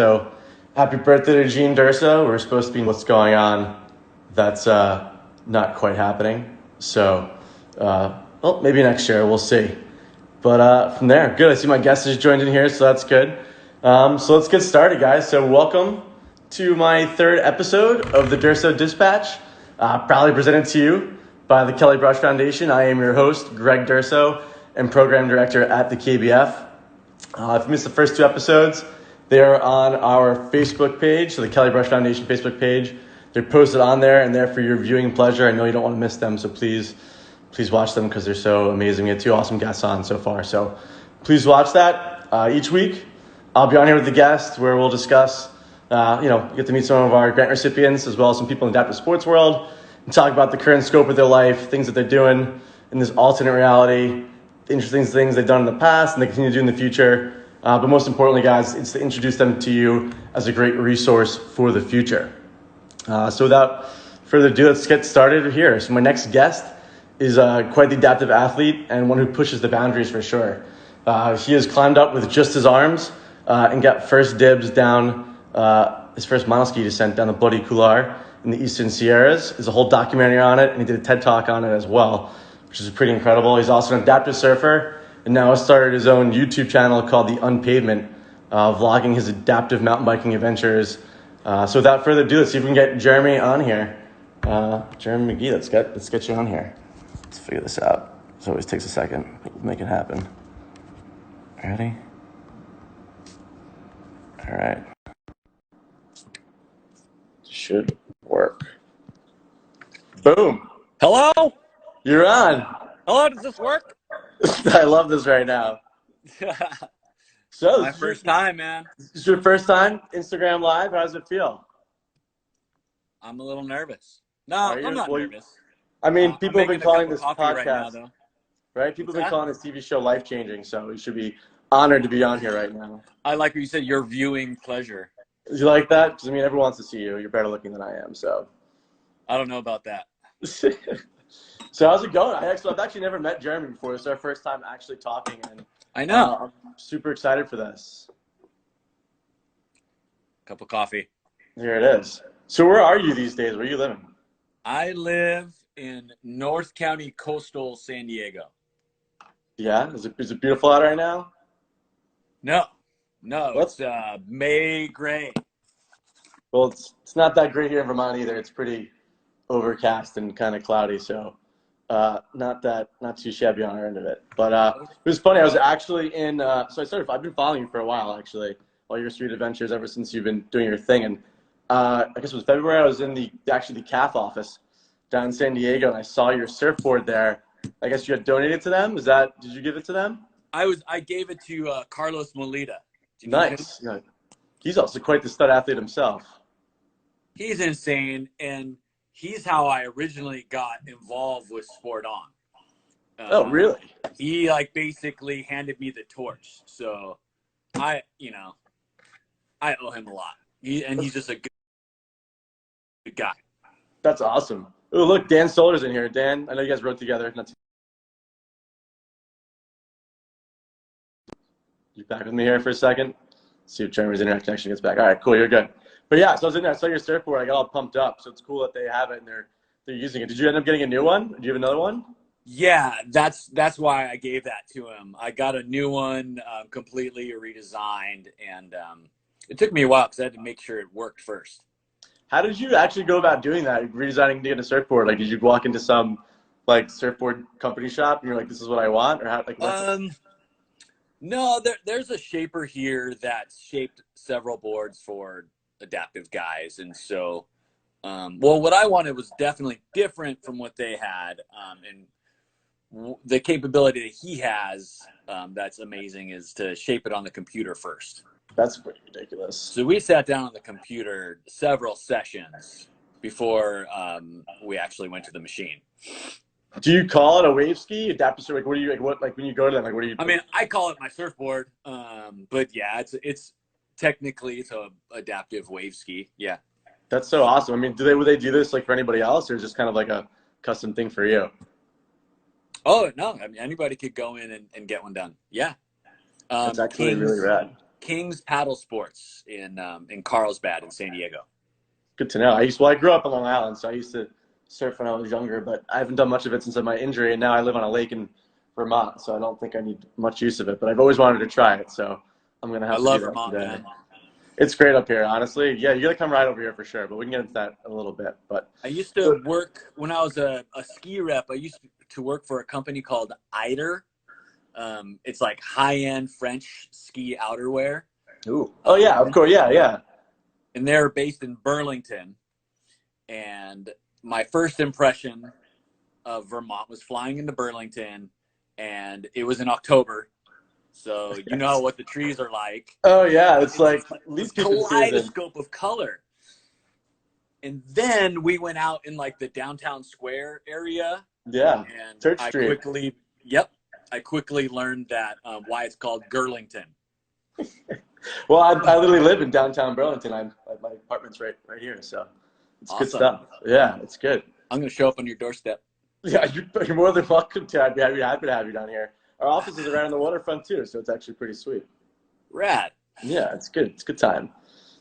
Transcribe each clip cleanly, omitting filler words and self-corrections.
So, happy birthday to Gene Durso. We're supposed to be what's going on. That's not quite happening. So, well, maybe next year. We'll see. But from there, good. I see my guest has joined in here, so that's good. So let's get started, guys. So welcome to my third episode of the Durso Dispatch, proudly presented to you by the Kelly Brush Foundation. I am your host, Greg Durso, and Program Director at the KBF. If you missed the first two episodes, they are on our Facebook page, so the Kelly Brush Foundation Facebook page. They're posted on there and there for your viewing pleasure. I know you don't want to miss them, so please watch them because they're so amazing. We had two awesome guests on so far, so please watch that. Each week, I'll be on here with the guests where we'll discuss, get to meet some of our grant recipients as well as some people in the adaptive sports world and talk about the current scope of their life, things that they're doing in this alternate reality, interesting things they've done in the past and they continue to do in the future. But most importantly, guys, it's to introduce them to you as a great resource for the future. So without further ado, let's get started here. So my next guest is quite the adaptive athlete and one who pushes the boundaries for sure. He has climbed up with just his arms and got first dibs down his first monoski descent down the Bloody Couloir in the Eastern Sierras. There's a whole documentary on it, and he did a TED Talk on it as well, which is pretty incredible. He's also an adaptive surfer and now has started his own YouTube channel called The Unpavement, vlogging his adaptive mountain biking adventures. So without further ado, let's see if we can get Jeremy on here. Jeremy McGhee, let's get you on here. Let's figure this out. It always takes a second. We'll make it happen. Ready? All right. Should work. Boom. Hello? You're on. Hello, does this work? I love this right now. So My first time, man. This is your first time Instagram Live. How does it feel? I'm a little nervous. No, I'm not nervous. I mean, people have been calling this podcast, right? People have been calling this TV show life-changing, so you should be honored to be on here right now. I like what you said, your viewing pleasure. You like that? Because, I mean, everyone wants to see you. You're better looking than I am, so. I don't know about that. So how's it going? I've actually never met Jeremy before. This is our first time actually talking, and I know. I'm super excited for this. Cup of coffee. Here it is. So where are you these days? Where are you living? I live in North County, coastal San Diego. Yeah? Is it beautiful out right now? No, it's May gray. Well, it's not that great here in Vermont either. It's pretty overcast and kind of cloudy, so not too shabby on our end of it. But it was funny. I was actually in. I've been following you for a while, actually, all your street adventures ever since you've been doing your thing. And I guess it was February. I was in the CAF office down in San Diego, and I saw your surfboard there. I guess you had donated to them. Did you give it to them? I gave it to Carlos Molita. Nice. Yeah. He's also quite the stud athlete himself. He's insane, and he's how I originally got involved with Sport On. Oh, really? He basically handed me the torch, so I owe him a lot. He's just a good guy. That's awesome. Oh, look, Dan Solar's in here. Dan, I know you guys rode together. You back with me here for a second? See if Jeremy's internet connection gets back. All right, cool. You're good. But yeah, so I was in there. I saw your surfboard. I got all pumped up. So it's cool that they have it and they're using it. Did you end up getting a new one? Do you have another one? Yeah, that's why I gave that to him. I got a new one, completely redesigned, and it took me a while because I had to make sure it worked first. How did you actually go about doing that? Redesigning to get a surfboard? Did you walk into some surfboard company shop and you're like, "This is what I want," or how? No, there's a shaper here that shaped several boards for adaptive guys, and so what I wanted was definitely different from what they had, and the capability that he has that's amazing is to shape it on the computer first. That's pretty ridiculous. So we sat down on the computer several sessions before we actually went to the machine. Do you call it a wave ski? Adaptive surf? What do you when you go to them? What do you? I mean, I call it my surfboard, but yeah, it's technically it's a adaptive wave ski. Yeah. That's so awesome. I mean, would they do this for anybody else, or is it just kind of like a custom thing for you? Oh, no. I mean, anybody could go in and get one done. Yeah. That's actually really rad. King's Paddle Sports in Carlsbad in San Diego. Good to know. I grew up on Long Island, so I used to surf when I was younger, but I haven't done much of it since my injury, and now I live on a lake in Vermont, so I don't think I need much use of it, but I've always wanted to try it, so I'm going to have I to love do that Vermont, today. man. It's great up here, honestly. Yeah, you got to come right over here for sure, but we can get into that in a little bit. But I used to work, when I was a ski rep, I used to work for a company called Eider. It's like high-end French ski outerwear. Ooh. Oh, yeah, of course. Yeah. And they're based in Burlington. And my first impression of Vermont was flying into Burlington, and it was in October. So you know what the trees are like. Oh, yeah. It's like leaf peeping season. Kaleidoscope of color. And then we went out in like the downtown square area. Yeah. And Church Street. I quickly learned that why it's called Girlington. Well, I literally live in downtown Burlington. My apartment's right here, so it's Awesome. good stuff. Yeah, it's good. I'm going to show up on your doorstep. Yeah, you're more than welcome to. I'd be happy to have you down here. Our office is right on the waterfront too, so it's actually pretty sweet. Rad. Yeah, it's good. It's a good time.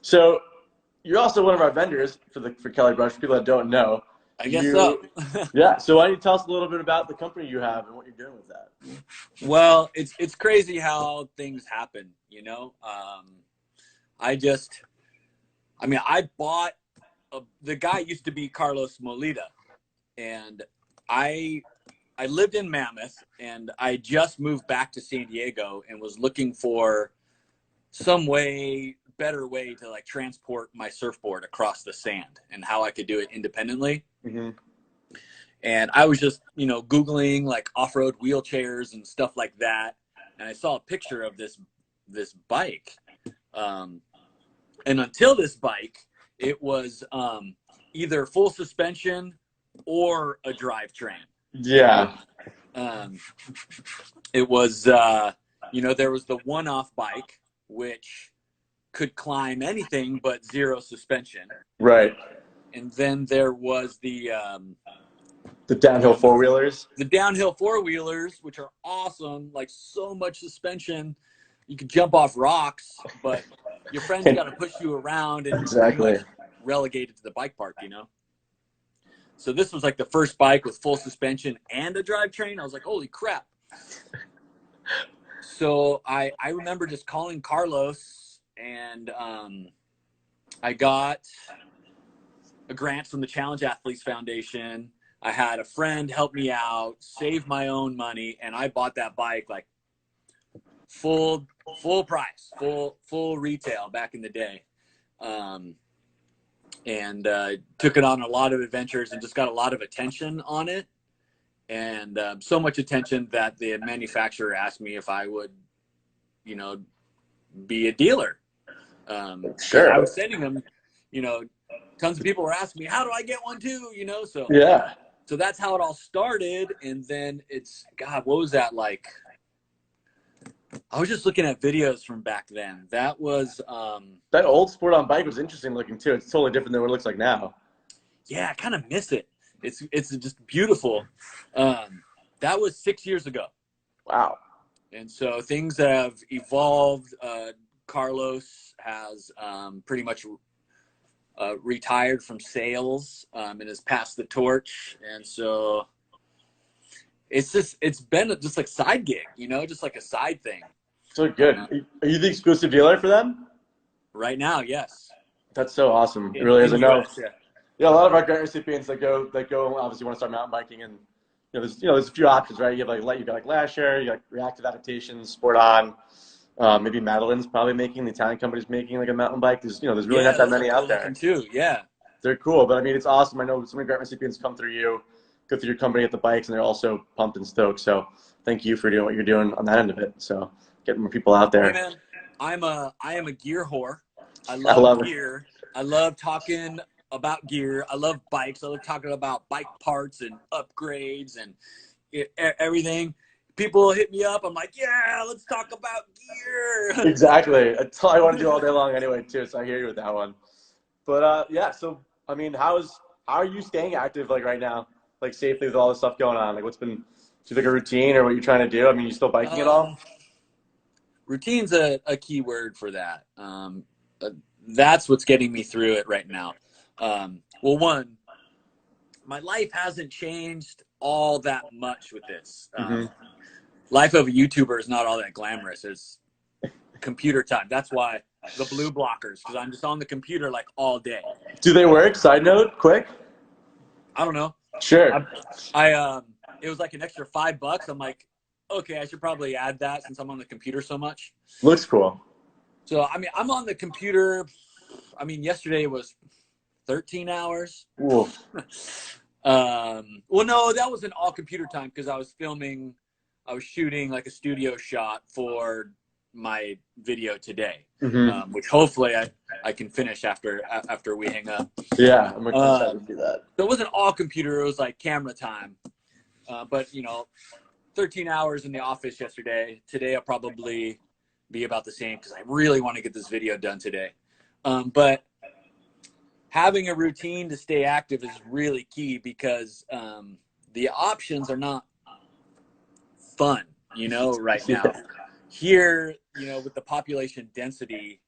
So you're also one of our vendors for Kelly Brush. For people that don't know, I guess so. Yeah. So why don't you tell us a little bit about the company you have and what you're doing with that? Well, it's crazy how things happen, you know. I bought the guy used to be Carlos Molita, and I lived in Mammoth, and I just moved back to San Diego and was looking for some better way to like transport my surfboard across the sand and how I could do it independently. Mm-hmm. And I was just, Googling like off-road wheelchairs and stuff like that. And I saw a picture of this bike. And until this bike, it was either full suspension or a drivetrain. Yeah. It was, there was the one-off bike, which could climb anything but zero suspension. Right. And then there was the downhill four-wheelers. The downhill four-wheelers, which are awesome, like so much suspension. You could jump off rocks, but your friends got to push you around and exactly relegated to the bike park, So this was like the first bike with full suspension and a drivetrain. I was like, holy crap. So I remember just calling Carlos, and I got a grant from the Challenge Athletes Foundation. I had a friend help me out, save my own money, and I bought that bike like full price, full retail back in the day. And took it on a lot of adventures and just got a lot of attention on it. And so much attention that the manufacturer asked me if I would, be a dealer. Sure. I was sending them, tons of people were asking me, how do I get one too? So yeah. So that's how it all started. And then what was that like? I was just looking at videos from back then. That was that old Sport on bike was interesting looking too. It's totally different than what it looks like now. Yeah, I kind of miss it. It's just beautiful. That was 6 years ago. Wow. And so things have evolved. Carlos has pretty much retired from sales and has passed the torch. And so it's been just like side gig, just like a side thing. So good. Are you the exclusive dealer for them? Right now, yes. That's so awesome. It really is. I know. Yeah, a lot of our grant recipients that go obviously want to start mountain biking, and there's a few options, right? You got like Last Share, you got Reactive Adaptations, Sport On, maybe Madeline's probably making, the Italian company's making like a mountain bike. There's really not that many out there. Too. Yeah. They're cool, but I mean it's awesome. I know so many grant recipients come through you, go through your company at the bikes, and they're also pumped and stoked. So thank you for doing what you're doing on that end of it. So getting more people out there. Hey man, I am a gear whore. I love gear. I love talking about gear. I love bikes. I love talking about bike parts and upgrades and everything. People hit me up. I'm like, yeah, let's talk about gear. Exactly. That's all I want to do all day long anyway, too. So I hear you with that one. But yeah, so I mean, how are you staying active like right now, like safely with all this stuff going on? Like, do you like a routine or what you're trying to do? I mean, you still biking at all? Routine's a key word for that. That's what's getting me through it right now. Well, one, my life hasn't changed all that much with this. Life of a YouTuber is not all that glamorous. It's computer time. That's why the blue blockers, because I'm just on the computer like all day. Do they work? Side note, quick. I don't know. Sure. It was like an extra $5. I'm like, okay, I should probably add that since I'm on the computer so much. Looks cool. So, I mean, I'm on the computer. I mean, yesterday was 13 hours. Ooh. Well, no, that was an all computer time because I was shooting like a studio shot for my video today, which hopefully I can finish after we hang up. Yeah, I'm excited to do that. So it wasn't all computer; it was like camera time. But 13 hours in the office yesterday. Today I'll probably be about the same because I really want to get this video done today. But having a routine to stay active is really key because the options are not fun, right now. Here, with the population density,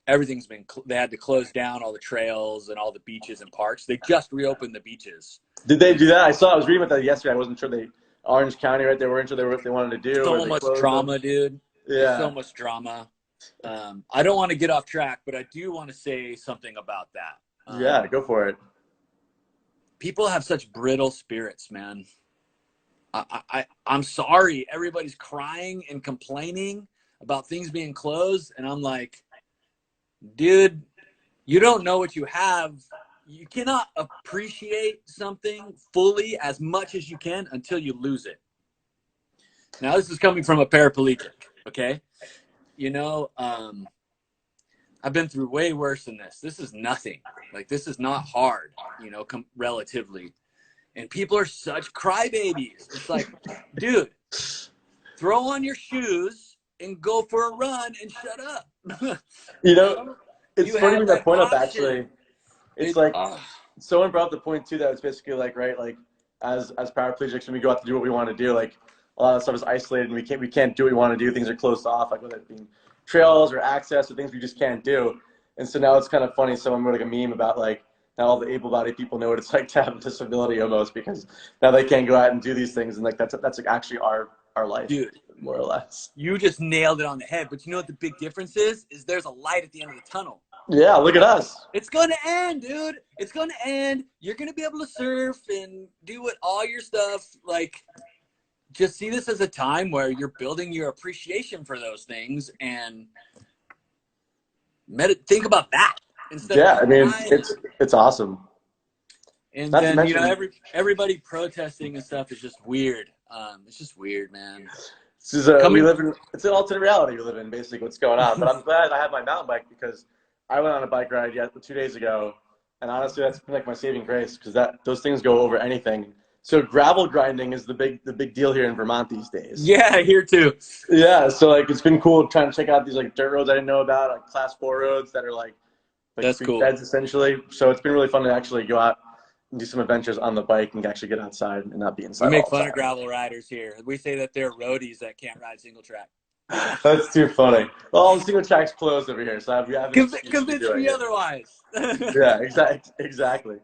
everything's they had to close down all the trails and all the beaches and parks. They just reopened the beaches. Did they do that? I was reading about that yesterday. I wasn't sure Orange County, right? They weren't sure what they wanted to do. So much drama, dude. Yeah. So much drama. I don't want to get off track, but I do want to say something about that. Yeah, go for it. People have such brittle spirits, man. I'm sorry. Everybody's crying and complaining about things being closed. And I'm like, dude, you don't know what you have. You cannot appreciate something fully as much as you can until you lose it. Now, this is coming from a paraplegic, okay? I've been through way worse than this. This is nothing. Like, this is not hard, relatively. And people are such crybabies. It's like, dude, throw on your shoes and go for a run and shut up. It's funny when that point up, actually. It's like, someone brought up the point, too, that it's basically like, right, like, as paraplegics, when we go out to do what we want to do, like, a lot of stuff is isolated and we can't do what we want to do. Things are closed off, like whether it being trails or access or things we just can't do. And so now it's kind of funny. Someone wrote like a meme about like now all the able-bodied people know what it's like to have a disability almost because now they can't go out and do these things. And like that's like actually our life, dude, more or less. You just nailed it on the head. But you know what the big difference is there's a light at the end of the tunnel. Yeah, look at us. It's going to end, dude. It's going to end. You're going to be able to surf and do all your stuff. Like, just see this as a time where you're building your appreciation for those things and think about that instead. Yeah, I mean, it's awesome. And then everybody protesting and stuff is just weird. It's just weird, man. It's an alternate reality we live in, basically what's going on. But I'm glad I have my mountain bike because I went on a bike ride 2 days ago, and honestly, that's been like my saving grace because those things go over anything. So gravel grinding is the big deal here in Vermont these days. Yeah, here too. Yeah, so like it's been cool trying to check out these like dirt roads I didn't know about, like class 4 roads that are like that's cool. Beds essentially. So it's been really fun to actually go out and do some adventures on the bike and actually get outside and not be inside. We make fun of gravel riders here. We say that they're roadies that can't ride single track. That's too funny. Well, the single track's closed over here, so we have convince me otherwise. Yeah, exactly.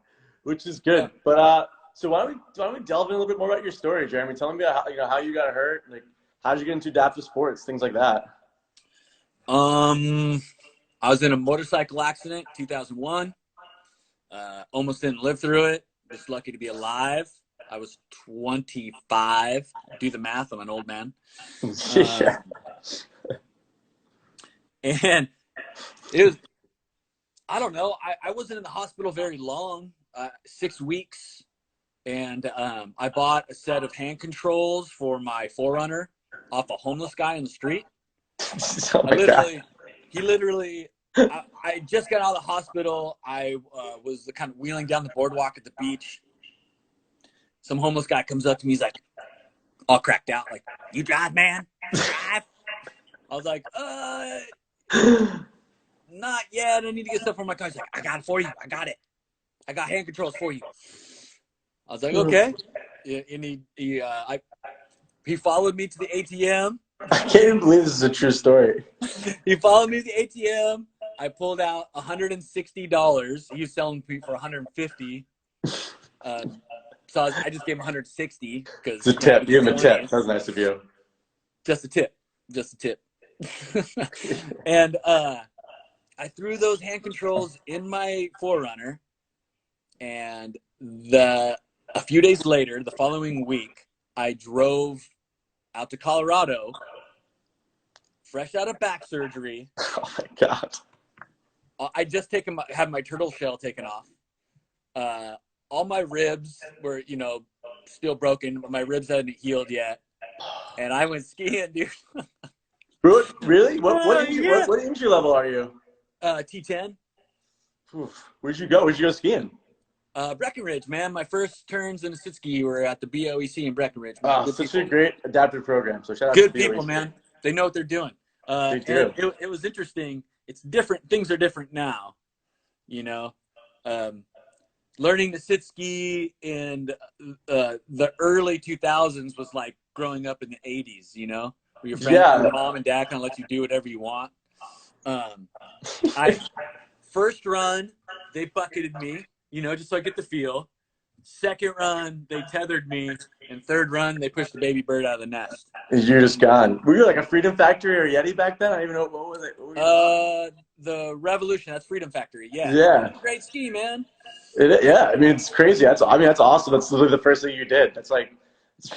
Which is good, yeah. But so why don't we delve in a little bit more about your story, Jeremy? Tell me about how you got hurt, like how did you get into adaptive sports, things like that. I was in a motorcycle accident, 2001. Almost didn't live through it. Just lucky to be alive. I was 25. Do the math. I'm an old man. Yeah. And it was, I don't know. I wasn't in the hospital very long, 6 weeks. And I bought a set of hand controls for my Forerunner off a homeless guy in the street. Oh my God. He literally, I just got out of the hospital. I was kind of wheeling down the boardwalk at the beach. Some homeless guy comes up to me. He's like, all cracked out, like, "You drive, man? You drive?" I was like, not yet. I need to get stuff from my car. He's like, "I got it for you. I got it. I got hand controls for you." I was like, okay. And he followed me to the ATM. I can't even believe this is a true story. He followed me to the ATM. I pulled out $160. He was selling me for 150. So I just gave him 160 It's because a tip. he's Give him a tip. 20. That was nice of you. Just a tip. Just a tip. And I threw those hand controls in my Forerunner, and a few days later, the following week, I drove out to Colorado, fresh out of back surgery. Oh my God. I just had my turtle shell taken off. All my ribs were, still broken, but my ribs hadn't healed yet. And I went skiing, dude. Really? What Yeah. what injury level are you? T10. Oof. Where'd you go? Where'd you go skiing? Breckenridge, man. My first turns in a sit ski were at the BOEC in Breckenridge, man. Oh, Good such people. a great adaptive program. So shout out to Good BOE. people, man. They know what they're doing. They And do. it was interesting. It's different. Things are different now, learning to sit ski in the early 2000s was like growing up in the 80s, where your friends, Yeah. your mom and dad kind of let you do whatever you want. I first run, they bucketed me, just so I get the feel. Second run, they tethered me, and third run, they pushed the baby bird out of the nest. You're just gone. Were you like a Freedom Factory or Yeti back then? I don't even know what was it. What were you The Revolution, that's Freedom Factory. Yeah. Yeah. Great ski, man. Yeah. I mean, it's crazy. That's awesome. That's literally the first thing you did. That's like,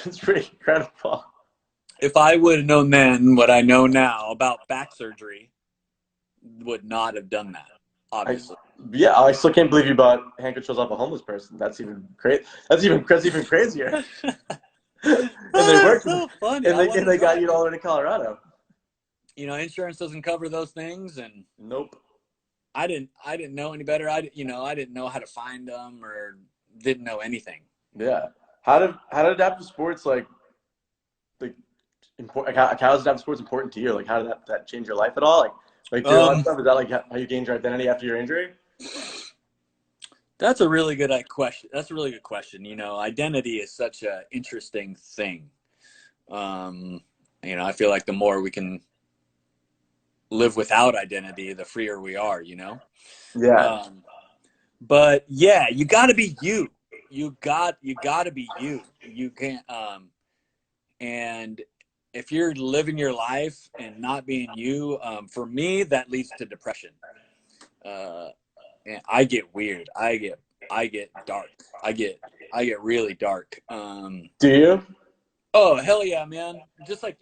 it's pretty incredible. If I would have known then what I know now about back surgery, would not have done that, obviously. I still can't believe you bought hand controls off a homeless person. That's even great. That's even crazier. And they worked. So funny. And they got you all the way to Colorado. Insurance doesn't cover those things, and Nope. I didn't know any better. I didn't know how to find them or didn't know anything. Yeah. How did adaptive sports how is adaptive sports important to you? Like, how did that change your life at all? Like doing all that stuff, is that like how you gained your identity after your injury? That's a really good question. Identity is such an interesting thing. I feel like the more we can live without identity, the freer we are, Yeah. But yeah, you got to be you. You got to be you. You can't. And if you're living your life and not being you, for me, that leads to depression. And I get weird. I get dark. I get really dark. Do you? Oh, hell yeah, man. Just like,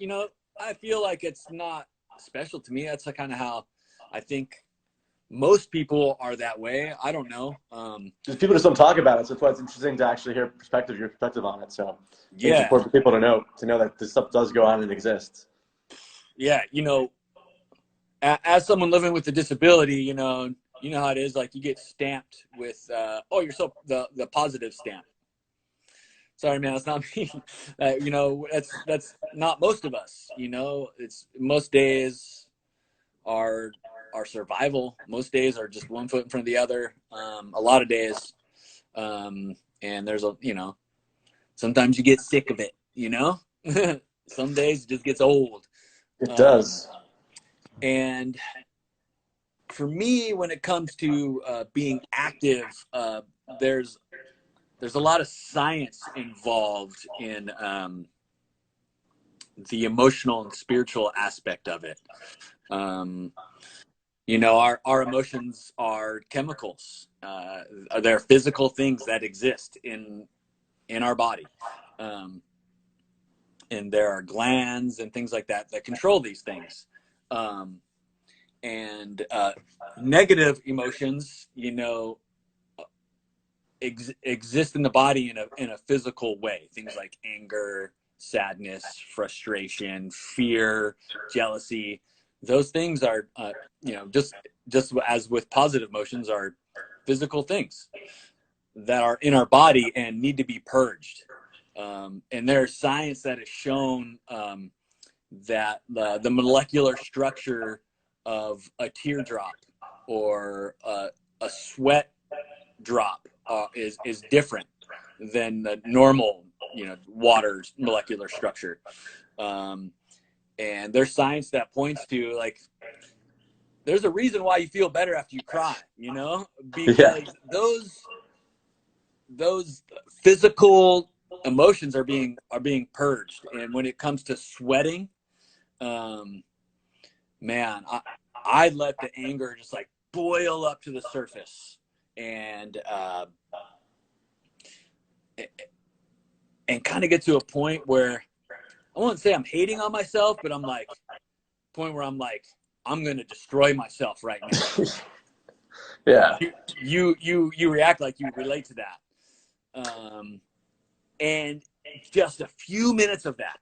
I feel like it's not special to me. That's kind of how I think most people are that way. I don't know. Just people just don't talk about it. So that's why it's interesting to actually hear your perspective on it. So yeah, it's important for people to know that this stuff does go on and exists. Yeah, as someone living with a disability, you know how it is. Like you get stamped with, you're so the positive stamp. Sorry, man, that's not me. That's not most of us. It's most days are survival. Most days are just one foot in front of the other. A lot of days, and there's sometimes you get sick of it. Some days it just gets old. It does. And for me, when it comes to being active, there's a lot of science involved in the emotional and spiritual aspect of it. Our emotions are chemicals. They're physical things that exist in our body. And there are glands and things like that control these things. And negative emotions, exist in the body in a physical way. Things like anger, sadness, frustration, fear, jealousy. Those things are, just as with positive emotions, are physical things that are in our body and need to be purged. And there's science that has shown that the molecular structure of a teardrop or a sweat drop is different than the normal water's molecular structure. And there's science that points to, like, there's a reason why you feel better after you cry, you know, Yeah. because those physical emotions are being purged. And when it comes to sweating, man, I let the anger just like boil up to the surface, and kind of get to a point where I won't say I'm hating on myself, but I'm like, point where I'm like, I'm gonna destroy myself right now. Yeah. You react like you relate to that, and just a few minutes of that,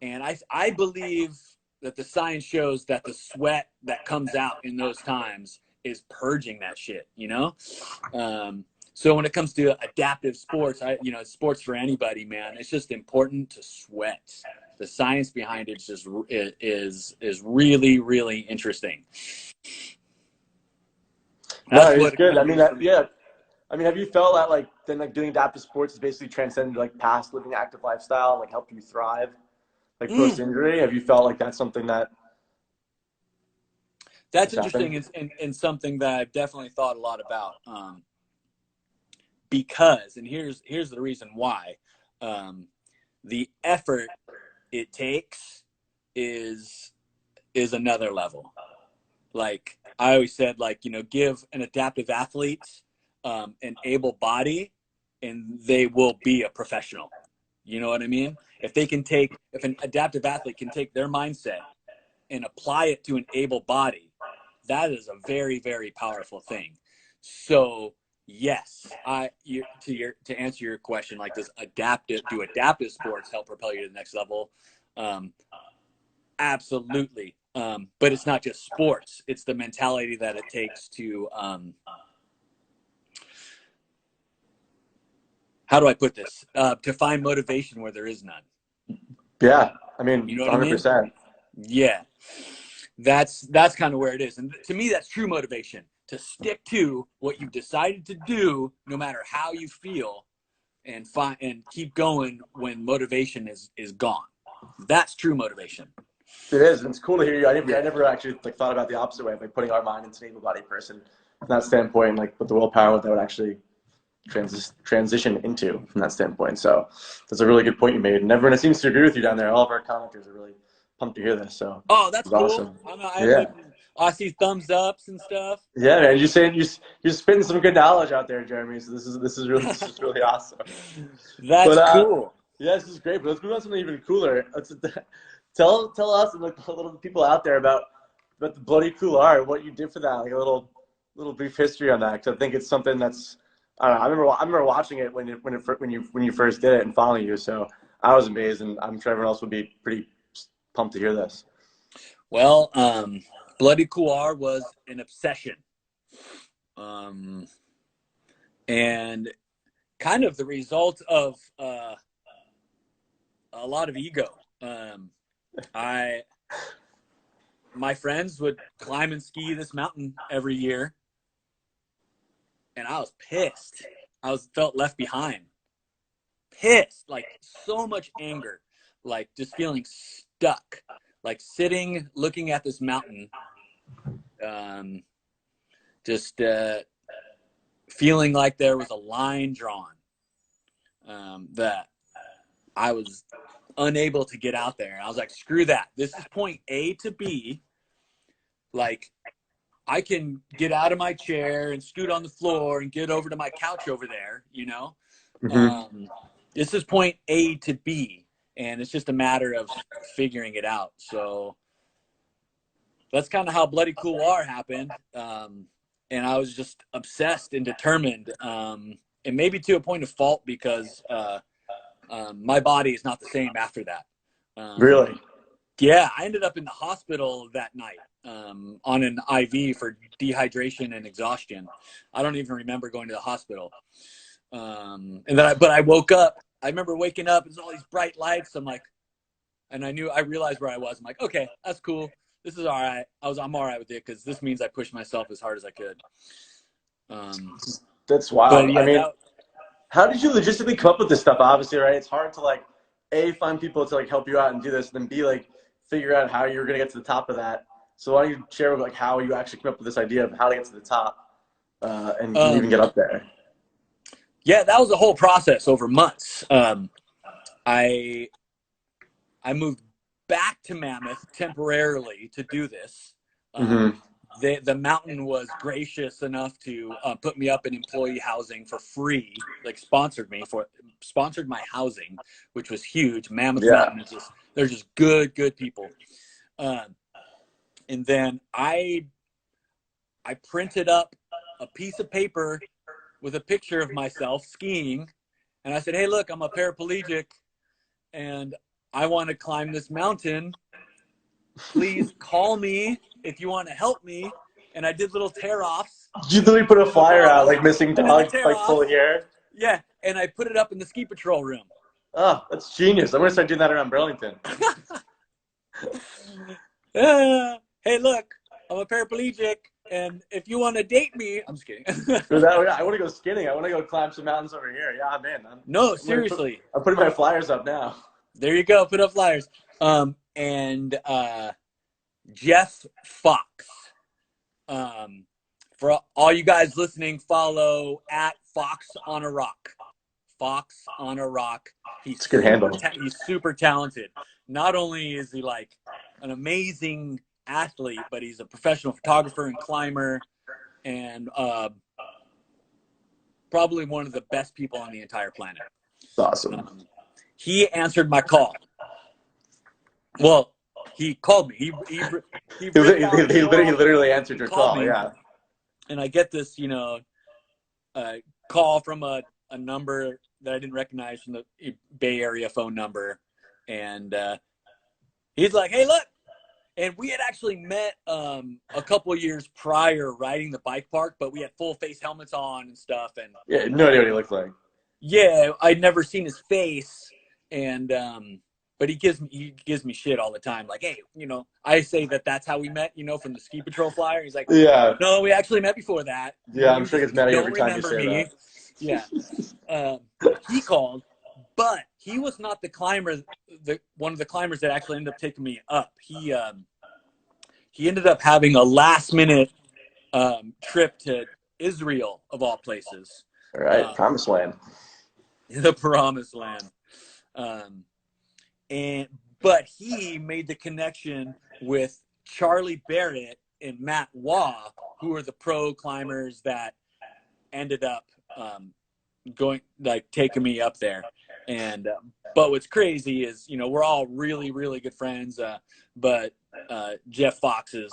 and I believe that the science shows that the sweat that comes out in those times is purging that shit, you know. So when it comes to adaptive sports, sports for anybody, man, it's just important to sweat. The science behind it is really, really interesting. No, That's it's what it good. kind I of mean, is for me. yeah. I mean, have you felt that like then like doing adaptive sports is basically transcended like past living an active lifestyle, like help you thrive, like post injury? Have you felt like that's something that That's has happened? interesting, and something that I've definitely thought a lot about. Because, and here's the reason why, the effort it takes is another level. Like I always said, like, give an adaptive athlete an able body, and they will be a professional. You know what I mean? If an adaptive athlete can take their mindset and apply it to an able body, that is a very, very powerful thing. So yes, to answer your question, like, do adaptive sports help propel you to the next level? Absolutely. But it's not just sports; it's the mentality that it takes to how do I put this? To find motivation where there is none. Yeah, I mean, You know what I mean? 100%. Yeah. That's kind of where it is. And to me, that's true motivation, to stick to what you've decided to do, no matter how you feel, and keep going when motivation is gone. That's true motivation. It is, and it's cool to hear you. I Yeah. never actually like thought about the opposite way, like putting our mind into an able-bodied person from that standpoint, like with the willpower, what that would actually transition into from that standpoint. So that's a really good point you made, and everyone seems to agree with you down there. All of our commenters are really pumped to hear this. So Oh, that's it's cool. awesome. Yeah. I see thumbs ups and stuff. Yeah, man, you're spitting some good knowledge out there, Jeremy. So this is really awesome. That's But cool. yeah, this is great. But let's move on to something even cooler. Tell us and like the little people out there about the bloody couloir, what you did for that, like a little brief history on that, because I think it's something that's I don't know. I remember watching it when you first did it and following you. So I was amazed, and I'm sure everyone else would be pretty pumped to hear this. Well, bloody couloir was an obsession, and kind of the result of a lot of ego. My friends would climb and ski this mountain every year, and I was pissed. Felt left behind. Pissed, like so much anger, like just feeling stuck, like sitting, looking at this mountain, just feeling like there was a line drawn, that I was unable to get out there. And I was like, screw that. This is point A to B. Like, I can get out of my chair and scoot on the floor and get over to my couch over there, you know? Mm-hmm. This is point A to B, and it's just a matter of figuring it out. So that's kind of how Bloody Couloir happened. And I was just obsessed and determined, and maybe to a point of fault, because my body is not the same after that. Really? Yeah, I ended up in the hospital that night, on an IV for dehydration and exhaustion. I don't even remember going to the hospital. But I woke up. I remember waking up. There's all these bright lights. I'm like, and I realized where I was. I'm like, okay, that's cool. This is all right. I'm all right with it, because this means I pushed myself as hard as I could. That's wild. But yeah, I mean, how did you logistically come up with this stuff? Obviously, right? It's hard to like A, find people to like help you out and do this, and then B, like figure out how you were going to get to the top of that. So why don't you share like how you actually came up with this idea of how to get to the top and even get up there? Yeah, that was a whole process over months. I moved back to Mammoth temporarily to do this. The mountain was gracious enough to put me up in employee housing for free, like sponsored my housing, which was huge. Mammoth Mountain is just, they're just good people. And then I printed up a piece of paper with a picture of myself skiing, and I said, "Hey, look, I'm a paraplegic, and I want to climb this mountain. Please call me if you want to help me." And I did little tear-offs. You literally put a flyer out, like missing dog, like full here. Yeah, and I put it up in the ski patrol room. Oh, that's genius. I'm going to start doing that around Burlington. Hey, look, I'm a paraplegic, and if you want to date me, I'm just kidding. I want to go skinning. I want to go climb some mountains over here. Yeah, man. No, seriously. I'm putting my flyers up now. There you go. Put up flyers. And Jeff Fox. For all you guys listening, follow at Fox on a Rock. Fox on a Rock. It's a good handle. He's super talented. Not only is he like an amazing athlete, but he's a professional photographer and climber, and probably one of the best people on the entire planet. That's awesome. He answered my call. Well, he called me. He literally answered your call. Me, yeah. And I get this, call from a number that I didn't recognize from the Bay Area phone number, and he's like, "Hey, look." And we had actually met a couple of years prior riding the bike park, but we had full face helmets on and stuff. And yeah, no idea what he looked like. Yeah, I'd never seen his face, and but he gives me shit all the time. Like, hey, I say that's how we met, from the ski patrol flyer. He's like, yeah, no, we actually met before that. Yeah, I'm sure he gets mad at you every time you say me. that. Yeah, he called, but he was not the climber. One of the climbers that actually ended up taking me up. He ended up having a last minute trip to Israel of all places. All right, promised land. The promised land. But he made the connection with Charlie Barrett and Matt Waugh, who are the pro climbers that ended up taking me up there. And but what's crazy is we're all really, really good friends. But Jeff Fox has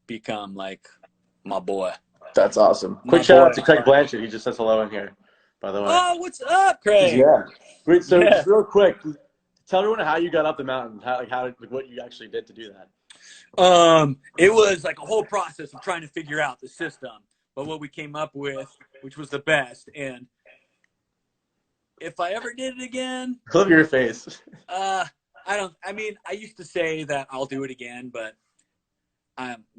become like my boy. That's awesome. Quick shout out to Craig Blanchard. He just says hello in here, by the way. Oh, what's up, Craig? Yeah. Great. So just real quick, tell everyone how you got up the mountain. What you actually did to do that. It was like a whole process of trying to figure out the system, but what we came up with, which was the best. And if I ever did it again, I love your face. I used to say that I'll do it again, but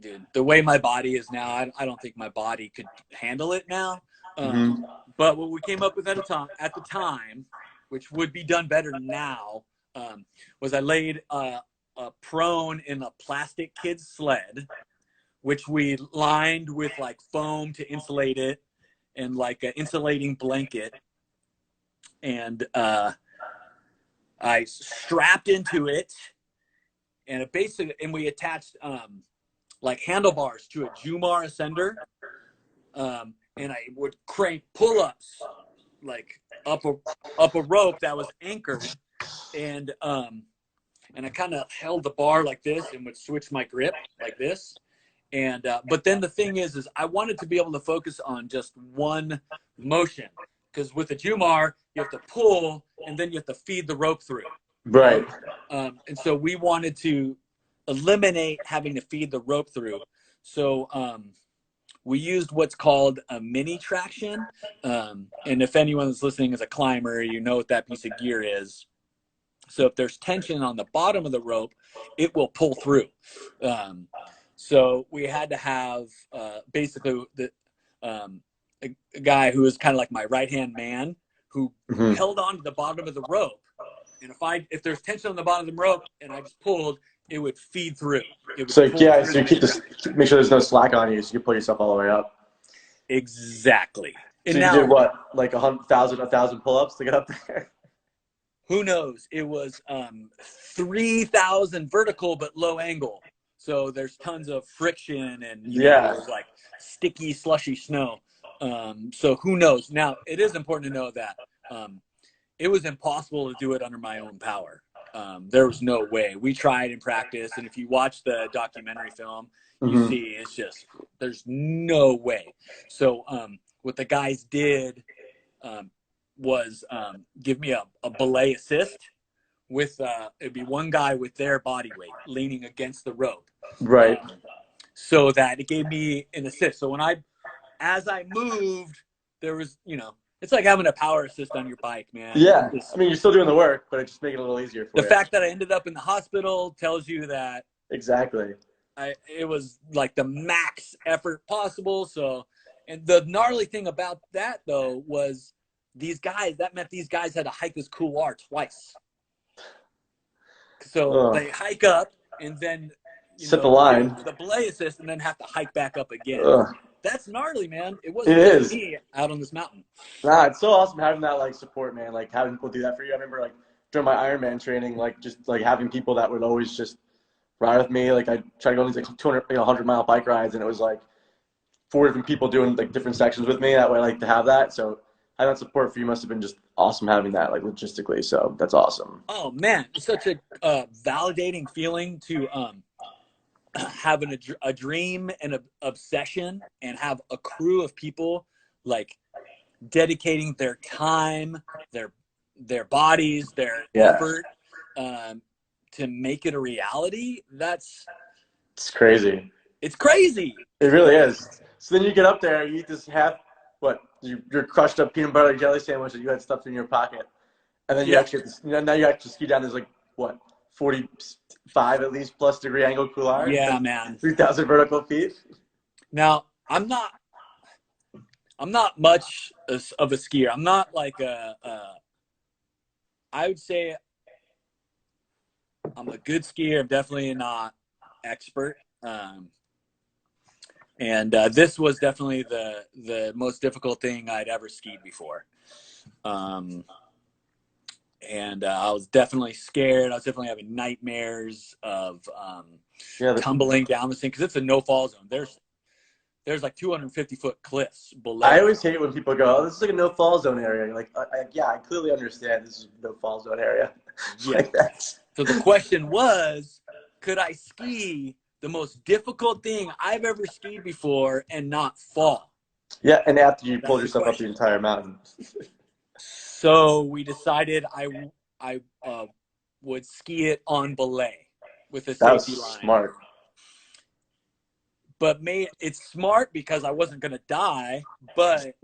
dude, the way my body is now, I don't think my body could handle it now. But what we came up with at the time, which would be done better now, was I laid prone in a plastic kid's sled, which we lined with like foam to insulate it and like an insulating blanket. And I strapped into it, and we attached like handlebars to a Jumar ascender, and I would crank pull-ups like up a rope that was anchored, and I kind of held the bar like this and would switch my grip like this. And but then the thing is I wanted to be able to focus on just one motion, because with the Jumar you have to pull and then you have to feed the rope through. Right. And so we wanted to eliminate having to feed the rope through. So we used what's called a mini traction. And if anyone that's listening is a climber, you know what that piece of gear is. So if there's tension on the bottom of the rope, it will pull through. So we had to have basically a guy who was kind of like my right-hand man who held on to the bottom of the rope And if there's tension on the bottom of the rope and I just pulled, it would feed through. It would So yeah, through so you make sure there's no slack on you, so you pull yourself all the way up. Exactly. And so you now, did what, like 1,000 pull-ups to get up there? Who knows? It was 3,000 vertical but low angle. So there's tons of friction and it was like sticky, slushy snow. So who knows? Now, it is important to know that it was impossible to do it under my own power. There was no way. We tried in practice, and if you watch the documentary film, you see it's just there's no way. So what the guys did was give me a belay assist with it'd be one guy with their body weight leaning against the rope, right? So that it gave me an assist. So as I moved, there was it's like having a power assist on your bike, man. Yeah, I mean, you're still doing the work, but it just makes it a little easier for you. The fact that I ended up in the hospital tells you that exactly. It was like the max effort possible. So, and the gnarly thing about that though was that meant these guys had to hike this couloir twice. So they hike up and then set the line, the belay assist, and then have to hike back up again. That's gnarly, man. It wasn't just me out on this mountain. Nah, it's so awesome having that like support, man. Like having people do that for you. I remember like during my Ironman training, like just like having people that would always just ride with me. Like I try to go on these like 200, 100-mile bike rides, and it was like 4 different people doing like different sections with me. That way, like to have that. So having that support for you must have been just awesome having that, like logistically. So that's awesome. Oh man, it's such a validating feeling to having a dream and an obsession and have a crew of people like dedicating their time, their bodies, their effort to make it a reality. It's crazy. It's crazy. It really is. So then you get up there, you eat this your crushed up peanut butter jelly sandwich that you had stuffed in your pocket, and then you actually now you actually ski down this like 45 at least plus degree angle couloir. Yeah, man. 3,000 vertical feet. Now I'm not much of a skier. I'm not like I would say I'm a good skier. I'm definitely not expert. And this was definitely the most difficult thing I'd ever skied before. And I was definitely scared. I was definitely having nightmares of tumbling down this thing because it's a no-fall zone. There's like 250-foot cliffs below. I always hate when people go, "Oh, this is like a no-fall zone area." You're like, I clearly understand this is a no-fall zone area. Yeah. Like that. So the question was, could I ski the most difficult thing I've ever skied before and not fall? Yeah, and after you pulled yourself up the entire mountain. So we decided I would ski it on belay with a safety line. Smart. But it's smart because I wasn't going to die, but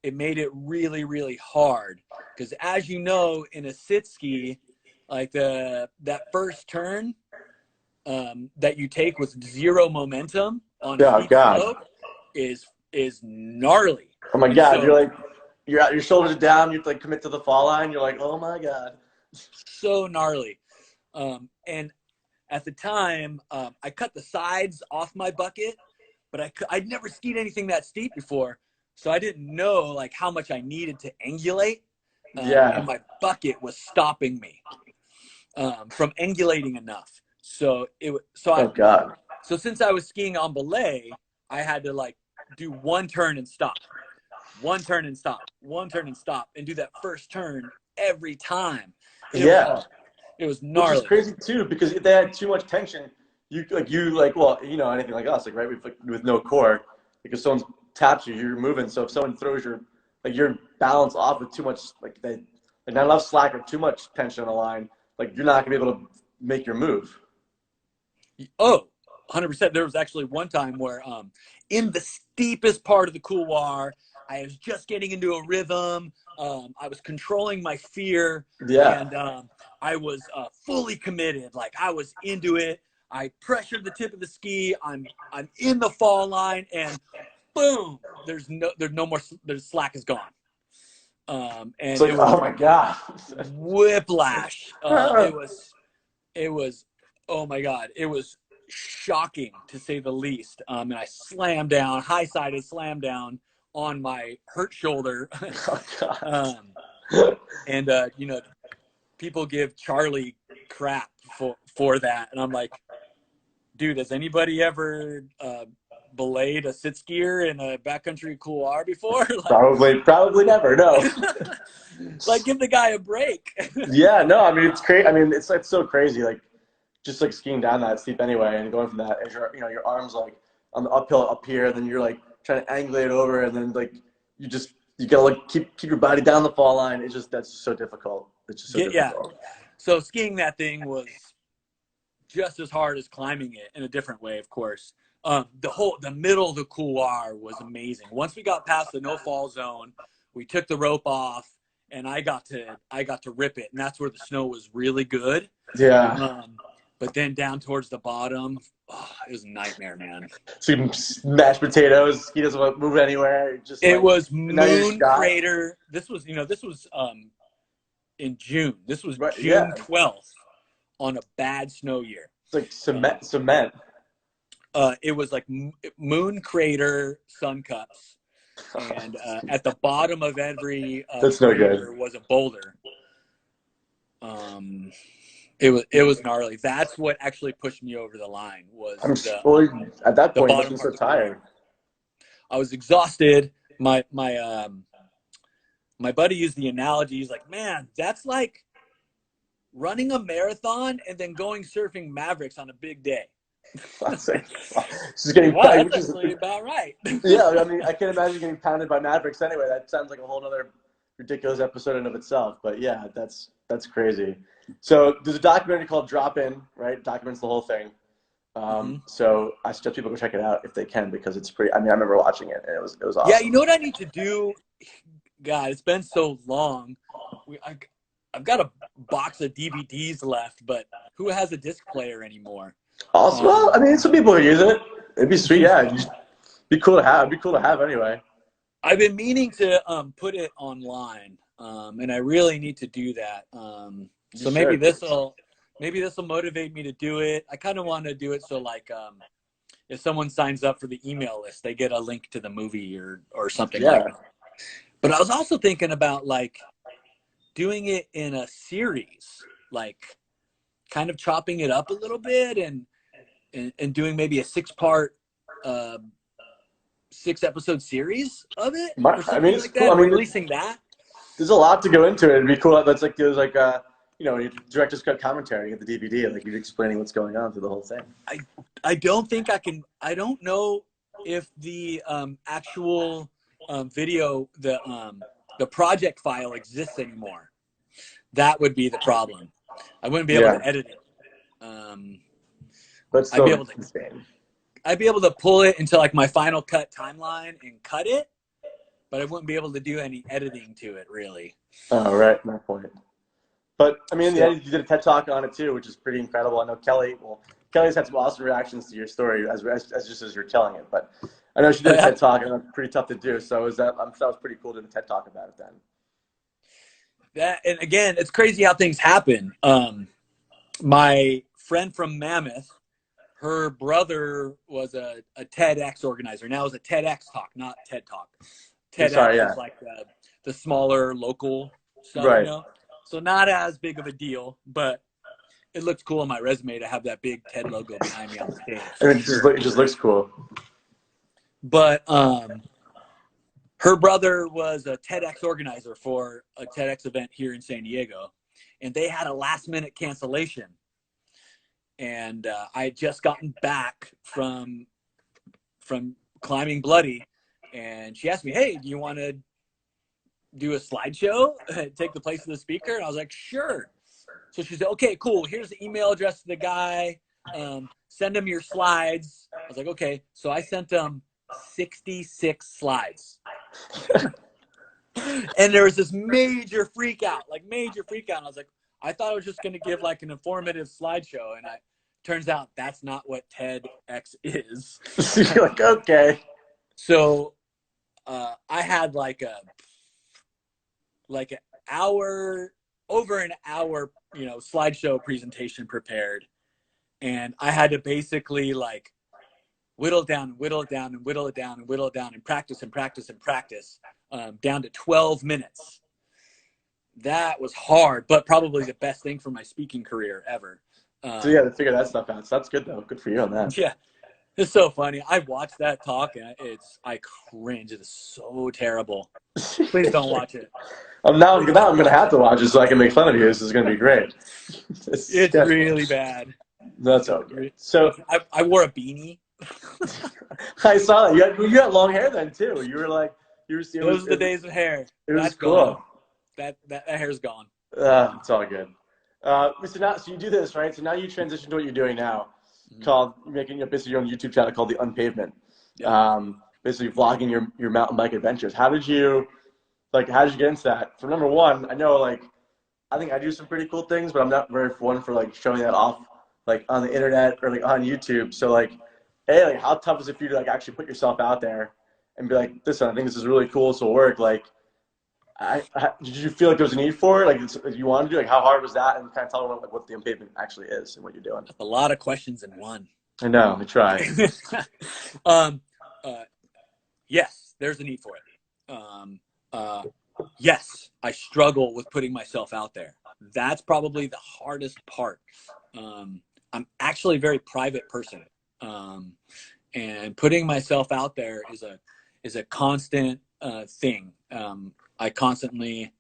it made it really, really hard. Because as you know, in a sit ski, like that first turn that you take with zero momentum on a steep slope is gnarly. Oh my God! So, you're your shoulders are down. You have to like commit to the fall line. You're like, oh my God. So gnarly. And at the time, I cut the sides off my bucket, but I'd never skied anything that steep before, so I didn't know like how much I needed to angulate. And my bucket was stopping me from angulating enough. So So since I was skiing on belay, I had to like do one turn and stop, one turn and stop, one turn and stop, and do that first turn every time. It was gnarly. Which is crazy too, because if they had too much tension, anything like us, like right with no core, like if someone taps you, you're moving. So if someone throws your balance off with too much, like not enough slack or too much tension on the line, like you're not gonna be able to make your move. Oh, 100%. There was actually one time where in the steepest part of the couloir, I was just getting into a rhythm. I was controlling my fear. And I was fully committed. Like I was into it. I pressured the tip of the ski. I'm in the fall line, and boom, there's no more. There's slack is gone. And like, it was oh my God. whiplash. It was, oh my God, it was shocking to say the least. And I slammed down, high-sided slam down on my hurt shoulder. Oh God. And people give Charlie crap for that, and I'm like, dude, has anybody ever belayed a sit skier in a backcountry couloir before? Probably never. No. Like, give the guy a break. Yeah, no, I mean it's crazy. I mean it's so crazy. Like just like skiing down that steep anyway, and going from that, as your arms like on the uphill up here, and then you're like trying to angulate over, and then like you gotta like keep your body down the fall line. That's just so difficult. It's just so difficult. Yeah. So skiing that thing was just as hard as climbing it in a different way, of course. The middle of the couloir was amazing. Once we got past the no fall zone, we took the rope off, and I got to rip it, and that's where the snow was really good. Yeah. But then down towards the bottom, it was a nightmare, man. So you mashed potatoes. He doesn't want to move anywhere. It was Moon Crater. This was in June. This was June 12th on a bad snow year. It's like cement. It was like Moon Crater sun cups, and at the bottom of every crater was a boulder. It was gnarly. That's what actually pushed me over the line. At that point, I was so tired. I was exhausted. My buddy used the analogy. He's like, "Man, that's like running a marathon and then going surfing Mavericks on a big day." That's actually about right. Yeah, I mean, I can't imagine getting pounded by Mavericks anyway. That sounds like a whole other ridiculous episode in of itself. But yeah, that's crazy. So there's a documentary called Drop In, right? It documents the whole thing. So I suggest people go check it out if they can, because it's pretty. I mean, I remember watching it, and it was awesome. Yeah, you know what I need to do? God, it's been so long. I've got a box of DVDs left, but who has a disc player anymore? Also, well, I mean, some people are using it. It'd be sweet, yeah. It'd be cool to have. It'd be cool to have anyway. I've been meaning to put it online, and I really need to do that. So maybe this will motivate me to do it. I kind of want to do it so like if someone signs up for the email list, they get a link to the movie or something like that. But I was also thinking about like doing it in a series, like kind of chopping it up a little bit and doing maybe a 6-part 6-episode series of it. I mean, it's like cool. that, I mean, releasing that. There's a lot to go into it. It'd be cool. That's like there's like director's cut commentary at the DVD, like you're explaining what's going on through the whole thing. I don't think I can. I don't know if the actual video, the project file exists anymore. That would be the problem. I wouldn't be able to edit it. But still, I'd be able to pull it into like my Final Cut timeline and cut it, but I wouldn't be able to do any editing to it, really. Oh, right. My point. But, I mean, in the end, you did a TED Talk on it, too, which is pretty incredible. I know Kelly's had some awesome reactions to your story as you're telling it. But I know she did a TED Talk, and it's pretty tough to do. So I'm sure that was pretty cool to do a TED Talk about it then. And again, it's crazy how things happen. My friend from Mammoth, her brother was a TEDx organizer. Now it's a TEDx Talk, not TED Talk. TEDx is like the smaller local stuff, right. You know? So not as big of a deal, but it looks cool on my resume to have that big TED logo behind me on the stage. And it just looks cool. But her brother was a TEDx organizer for a TEDx event here in San Diego, and they had a last-minute cancellation. And I had just gotten back from climbing Bloody, and she asked me, "Hey, do you want to do a slideshow, take the place of the speaker?" And I was like, "Sure." So she said, "Okay, cool. Here's the email address to the guy. Send him your slides." I was like, "Okay." So I sent him 66 slides. And there was this major freak out. And I was like, I thought I was just going to give like an informative slideshow. And turns out that's not what TEDx is. You're like, okay. So I had like like over an hour, slideshow presentation prepared. And I had to basically like whittle it down and whittle it down and whittle it down and whittle it down and practice and practice and practice down to 12 minutes. That was hard, but probably the best thing for my speaking career ever. So you had to figure that stuff out. So that's good though. Good for you on that. Yeah. It's so funny. I watched that talk and I cringe. It is so terrible. Please don't watch it. Now I'm going to have to watch it so I can make fun of you. This is going to be great. It's really bad. That's okay. So I wore a beanie. I saw that. You had long hair then too. You were like, those are the days of hair. That's cool. That hair's gone. It's all good. So you do this, right? So now you transition to what you're doing now, called making basically your own YouTube channel called The Unpavement. Yeah. Basically vlogging your mountain bike adventures. How did you get into that? For number one, I know I think I do some pretty cool things, but I'm not very one for like showing that off like on the internet or like on YouTube. So how tough is it for you to like actually put yourself out there and be like, listen, I think this is really cool, so work. Like, did you feel like there was a need for it? Like, you wanted to do? Like, how hard was that? And kind of tell them what the Unpavement actually is and what you're doing. That's a lot of questions in one. I know. I try. Yes, there's a need for it. Yes, I struggle with putting myself out there. That's probably the hardest part. I'm actually a very private person. And putting myself out there is a constant thing. I constantly,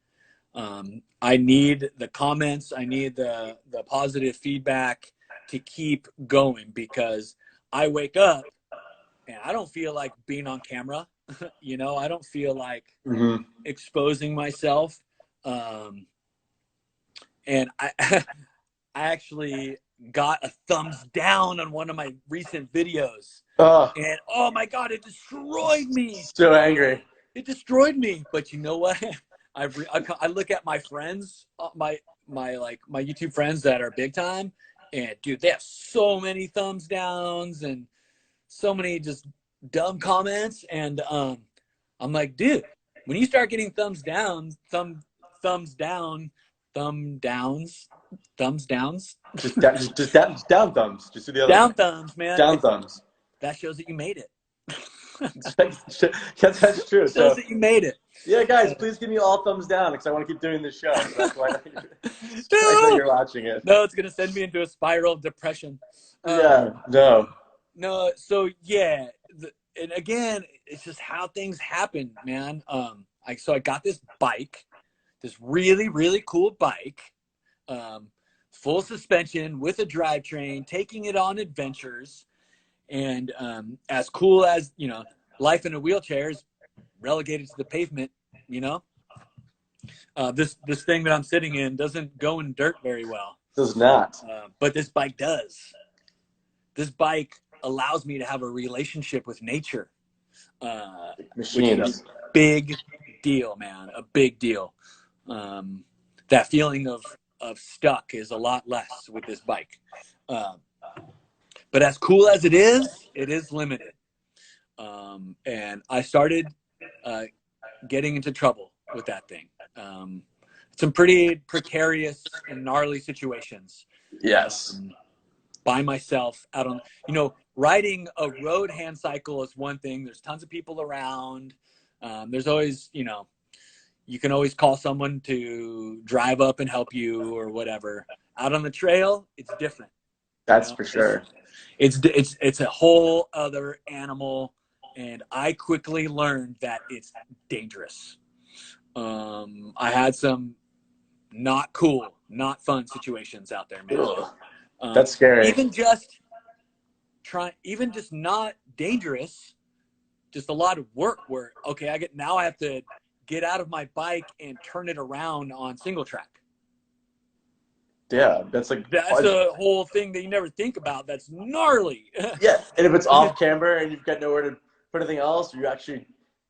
I need the comments, I need the positive feedback to keep going, because I wake up and I don't feel like being on camera. I don't feel like exposing myself. And I actually got a thumbs down on one of my recent videos. And oh my God, it destroyed me. So angry. It destroyed me. But you know what? I look at my friends, my YouTube friends that are big time, and dude, they have so many thumbs downs and so many just dumb comments. And I'm like, dude, when you start getting thumbs downs, thumbs downs, just down thumbs. Just do the other down thumbs, man. Down thumbs. That shows that you made it. That's true. It shows that you made it. Yeah, guys, please give me all thumbs down because I want to keep doing this show. So that's why you're watching it. No, it's gonna send me into a spiral of depression. No. So yeah, and again, it's just how things happen, man. So I got this bike, this really, really cool bike, full suspension with a drivetrain, taking it on adventures, and as cool as life in a wheelchair is relegated to the pavement. This thing that I'm sitting in doesn't go in dirt very well. Does not. But this bike does. This bike allows me to have a relationship with nature. Machines. Which is a big deal, man. A big deal. That feeling of stuck is a lot less with this bike. But as cool as it is limited. And I started getting into trouble with that thing. Some pretty precarious and gnarly situations. Yes. By myself out on, riding a road hand cycle is one thing. There's tons of people around. There's always, you can always call someone to drive up and help you or whatever. Out on the trail, it's different. That's for sure. It's a whole other animal, and I quickly learned that it's dangerous. I had some not cool, not fun situations out there, man. That's scary. Even just not dangerous, just a lot of work where, okay, I have to get out of my bike and turn it around on single track. Yeah, that's a whole thing that you never think about. That's gnarly. Yeah, and if it's off camber and you've got nowhere to put anything else, you actually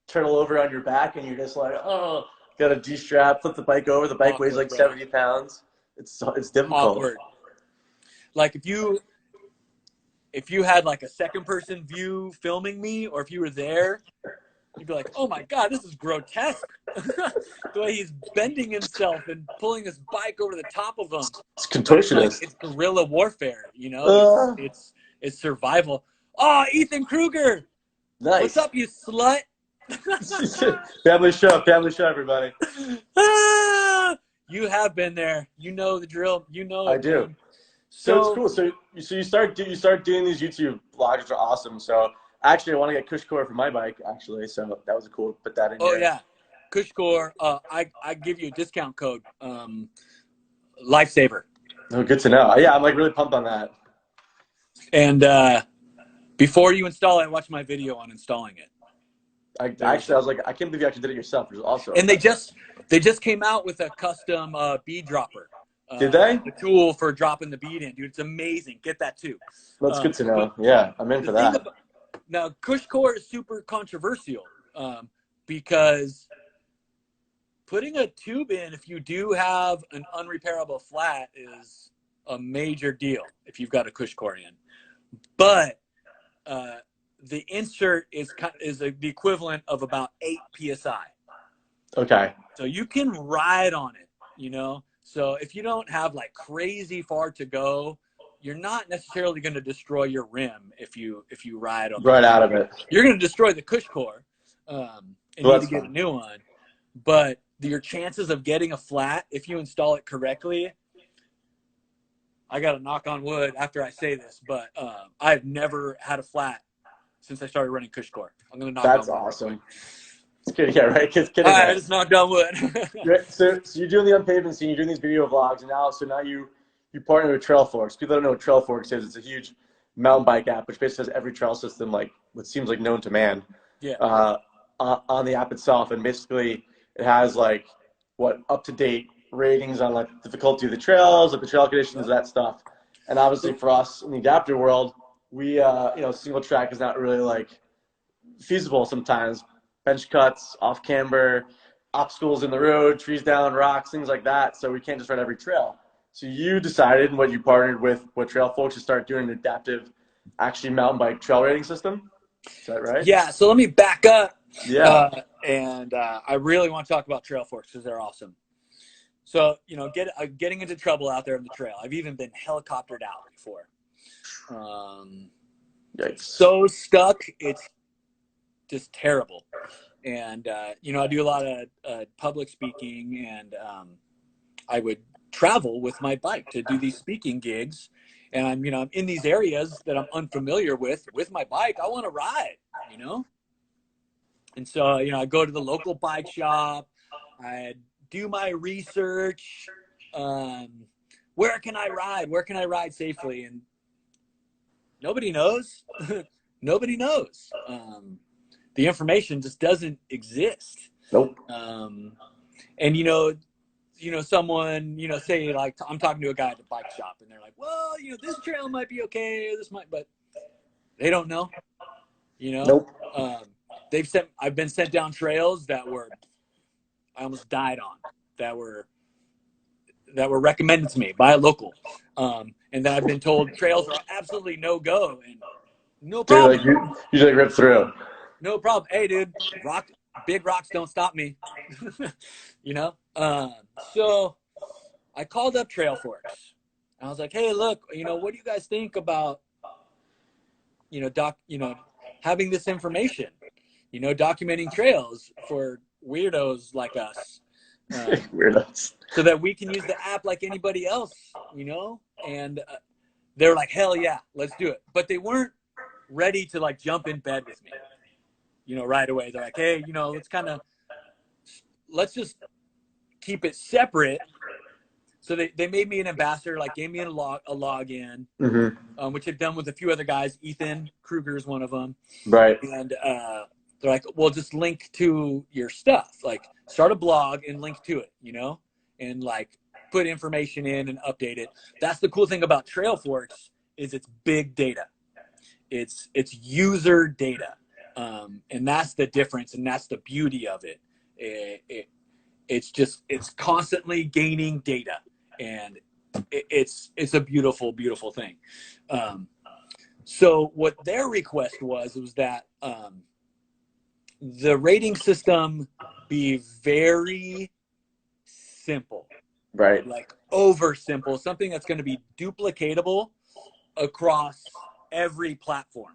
turtle over on your back and you're just like, oh, got to de-strap, flip the bike over. The bike weighs like 70 pounds. It's difficult. Awkward. Like if you had like a second person view filming me, or if you were there, You'd be like, oh my God, this is grotesque. The way he's bending himself and pulling his bike over the top of him. It's But it's like, contortionist. it's guerrilla warfare, you know? It's survival. Oh, Ethan Kruger. Nice. What's up, you slut? Family show, everybody. You have been there. You know the drill. You know it. I do. Man. So it's cool. So you start doing these YouTube vlogs, which are awesome. So actually, I want to get Cushcore for my bike. Actually, so that was cool. Put that in. Oh here. yeah, Cushcore. I give you a discount code. Lifesaver. Oh, good to know. Yeah, I'm like really pumped on that. And before you install it, watch my video on installing it. I was like, I can't believe you actually did it yourself, which is also. And they just came out with a custom bead dropper. Did they? The tool for dropping the bead in, dude. It's amazing. Get that too. That's good to know. Yeah, I'm in for that. Now, Cushcore is super controversial because putting a tube in, if you do have an unrepairable flat, is a major deal if you've got a Cushcore in. But the insert is the equivalent of about 8 psi. Okay. So you can ride on it, you know. So if you don't have like crazy far to go, you're not necessarily going to destroy your rim if you ride on right out of it. You're going to destroy the Cushcore and need to get a new one. But your chances of getting a flat if you install it correctly, I got to knock on wood after I say this, but I've never had a flat since I started running Cushcore. I'm going to knock on wood. That's awesome. It's good. Yeah, right. I just knocked on wood. So you're doing the unpavement scene, you're doing these video vlogs, and now you partner with Trailforks. People don't know what Trailforks is. It's a huge mountain bike app, which basically has every trail system, like what seems like known to man, on the app itself. And basically, it has like up to date ratings on like difficulty of the trails, like the trail conditions, that stuff. And obviously, for us in the adapter world, we single track is not really like feasible sometimes. Bench cuts, off camber, obstacles in the road, trees down, rocks, things like that. So we can't just ride every trail. So you decided, and you partnered with Trailforks to start doing an adaptive, actually mountain bike trail rating system. Is that right? Yeah. So let me back up. Yeah. I really want to talk about Trailforks because they're awesome. So getting into trouble out there on the trail. I've even been helicoptered out before. Yikes. So stuck, it's just terrible. And I do a lot of public speaking, and I would travel with my bike to do these speaking gigs. And I'm in these areas that I'm unfamiliar with my bike. I want to ride, And so, I go to the local bike shop. I do my research. Where can I ride? Where can I ride safely? And nobody knows. Nobody knows. The information just doesn't exist. Nope. And someone, say like I'm talking to a guy at the bike shop, and they're like, well, this trail might be okay, but they don't know. Nope. I've been sent down trails that I almost died on, that were recommended to me by a local, and then I've been told trails are absolutely no go, and no problem. Dude, you like rip through. No problem. Hey, dude, big rocks don't stop me. So I called up Trailforks. I was like, hey, look, what do you guys think about, having this information, documenting trails for weirdos like us. Weirdos. So that we can use the app like anybody else, And they were like, hell yeah, let's do it. But they weren't ready to like jump in bed with me. Right away. They're like, hey, let's just keep it separate. So they made me an ambassador, like gave me a login, which I've done with a few other guys. Ethan Kruger is one of them. Right. And they're like, well, just link to your stuff. Like start a blog and link to it, and like put information in and update it. That's the cool thing about Trailforks is it's big data. It's user data. And that's the difference, and that's the beauty of it. It's constantly gaining data, and it's a beautiful, beautiful thing. So what their request was that the rating system be very simple, Right. like over simple, something that's going to be duplicatable across every platform.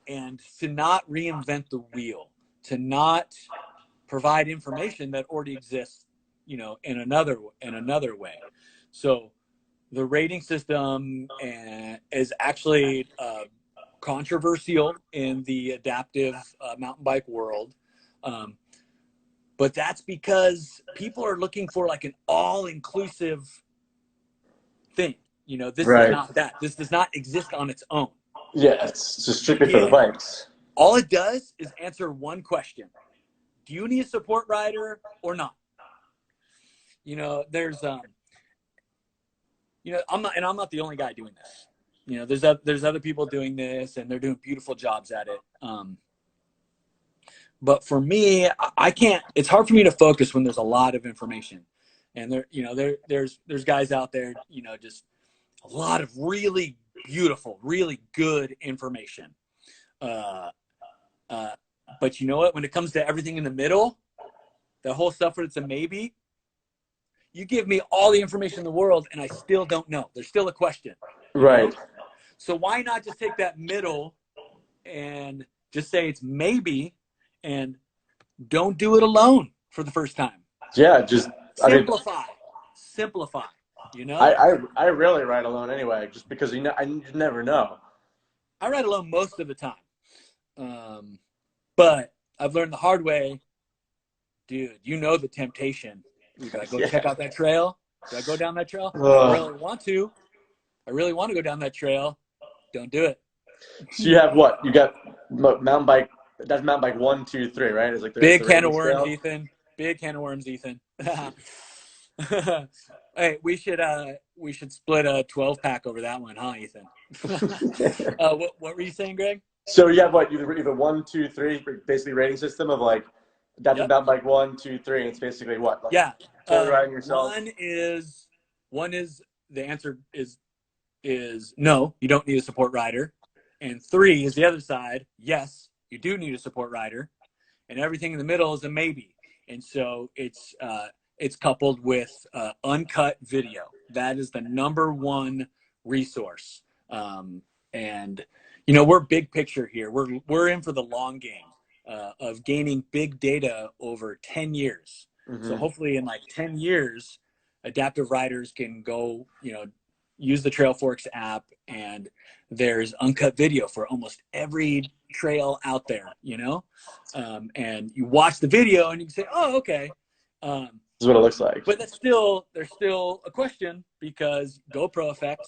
And to not reinvent the wheel, to not provide information that already exists, in another way. So the rating system is actually controversial in the adaptive mountain bike world. But that's because people are looking for like an all-inclusive thing. This is not that. This does not exist on its own. Yeah, it's just strictly for the bikes. All it does is answer one question. Do you need a support rider or not? There's I'm not the only guy doing this. There's other people doing this, and they're doing beautiful jobs at it. But for me, I can't. It's hard for me to focus when there's a lot of information, and there's guys out there, just a lot of really beautiful, really good information. But you know what? When it comes to everything in the middle, the whole stuff where it's a maybe, you give me all the information in the world, and I still don't know. There's still a question. Right. So why not just take that middle and just say it's maybe, and don't do it alone for the first time. Yeah, just simplify. I rarely ride alone anyway, just because I never know. I ride alone most of the time, but I've learned the hard way, dude. The temptation. You gotta go check out that trail. Do I go down that trail? I really want to. I really want to go down that trail. Don't do it. So you have what? You got mountain bike. That's mountain bike 1, 2, 3, right? It's like big can of worms, Ethan. Big can of worms, Ethan. Hey, we should split a 12-pack over that one, huh, Ethan? What were you saying, Greg? So you have what? You have a 1, 2, 3, basically rating system of like adaptive mountain bike 1, 2, 3, and it's basically what? Like totally riding yourself. One is the answer is no, you don't need a support rider, and 3 is the other side. Yes, you do need a support rider, and everything in the middle is a maybe. And so it's coupled with uncut video. That is the number one resource. And we're big picture here. We're in for the long game of gaining big data over 10 years. So hopefully in like 10 years, adaptive riders can go, use the Trailforks app, and there's uncut video for almost every trail out there, and you watch the video and you can say, oh, okay. This is what it looks like. But there's still a question, because GoPro effect.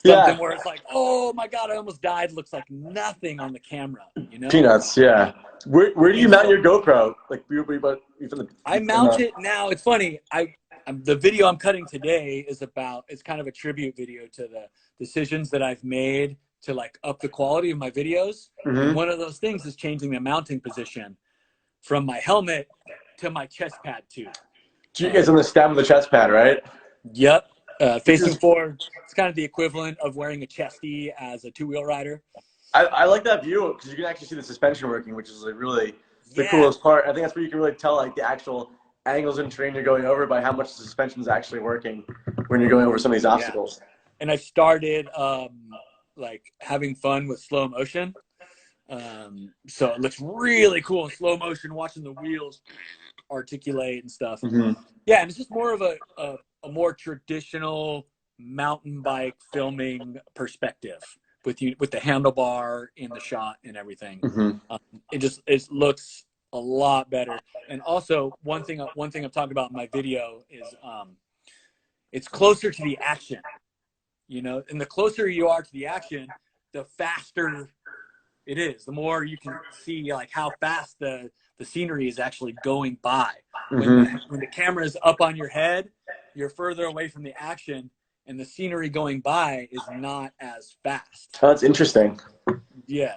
Something where it's like, oh my God, I almost died. Looks like nothing on the camera, Peanuts, yeah. Where do you mount your GoPro? Like, I mount it now. It's funny. The video I'm cutting today it's kind of a tribute video to the decisions that I've made to like up the quality of my videos. And one of those things is changing the mounting position from my helmet to my chest pad too. So you guys on the stem of the chest pad, right? Yep. Facing forward, it's kind of the equivalent of wearing a chesty as a two-wheel rider. I like that view because you can actually see the suspension working, which is like really the coolest part. I think that's where you can really tell like the actual angles and terrain you're going over by how much the suspension is actually working when you're going over some of these obstacles. And I've started like having fun with slow motion. So it looks really cool in slow motion, watching the wheels articulate and stuff. Yeah, and it's just more of a more traditional mountain bike filming perspective with the handlebar in the shot and everything. It looks a lot better. And also one thing I'm talking about in my video is it's closer to the action, and the closer you are to the action, the faster it is, the more you can see like how fast the scenery is actually going by. When the camera is up on your head, you're further away from the action, and the scenery going by is not as fast. Oh, that's interesting. Yeah.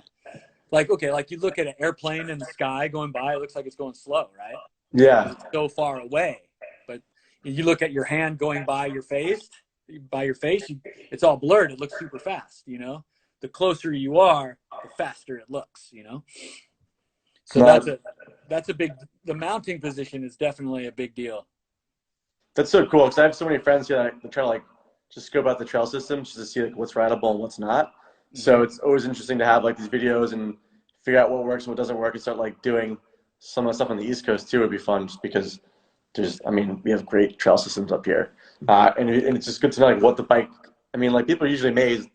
Like you look at an airplane in the sky going by, it looks like it's going slow, right? Yeah. It's so far away. But you look at your hand going by your face, it's all blurred. It looks super fast, The closer you are, the faster it looks, you know? So No, that's a big, the mounting position is definitely a big deal. that's so cool because I have so many friends here that are trying to like just scope out the trail system just to see like what's rideable and what's not. So it's always interesting to have like these videos and figure out what works and what doesn't work and start like doing some of the stuff on the East Coast too would be fun just because I mean, we have great trail systems up here. And it's just good to know like what the bike, I mean, like people are usually amazed